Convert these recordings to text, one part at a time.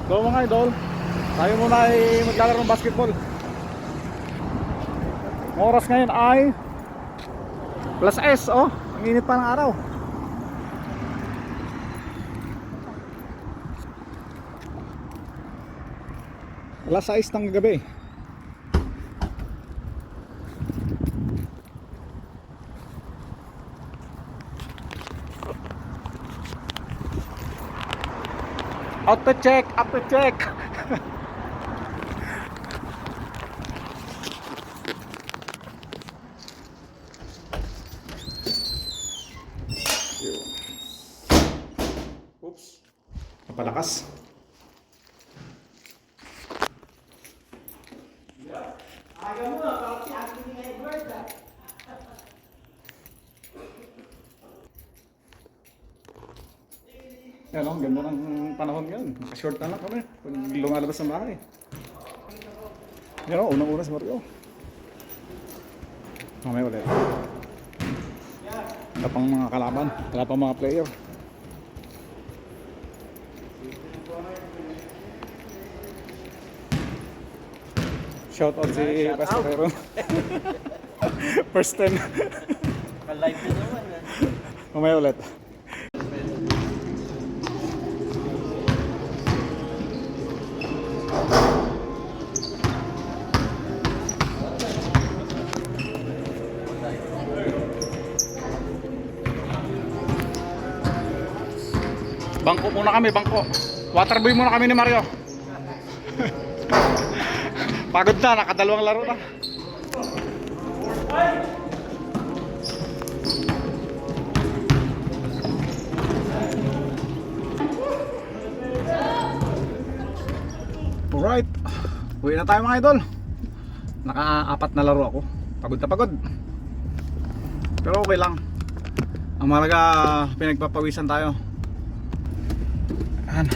So mga idol, tayo muna ay maglalaro ng basketball. Ang oras ngayon ay +S, oh, ang init pa ng araw. +6 ng gabi. Auto check, auto check. Oops. Napalakas. Aga mo, kasi akin ni Edward. Yan o, ganda ng panahon ngayon. Naka-short na lang kami pag lumalabas ng bahay. Yan o, unang-una si Mario. Mamaya ulit. Wala pang mga kalaban, wala pang mga player. Shout out si Pastorero. First time. Ka-live na naman. Mamaya ulit. Bangko muna kami, bangko. Waterboy muna kami ni Mario. Pagod na, nakadalawang laro na. Alright, uwi na tayo mga idol. Naka-4 na laro ako. Pagod na pagod. Pero okay lang. Ang mahalaga, pinagpapawisan tayo. Ayan.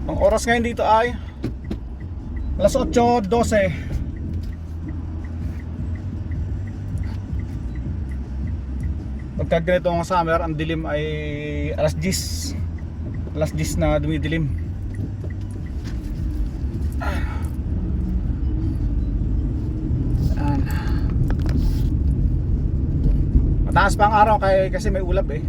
Ang oras ngayon dito ay +8:12. Pagka ganito ang summer, ang dilim ay +10. +10 na dumidilim. Ayan. Mataas pa ang araw kasi may ulap eh.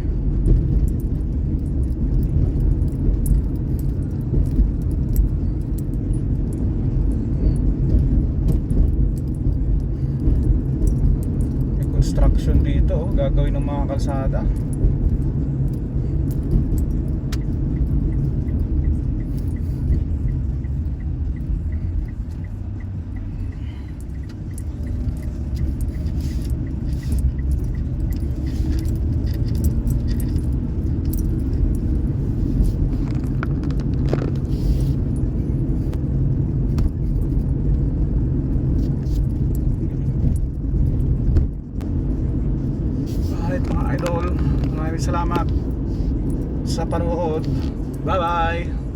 May construction dito, gagawin ng mga kalsada. Mga idol, maraming salamat sa panonood. Bye bye.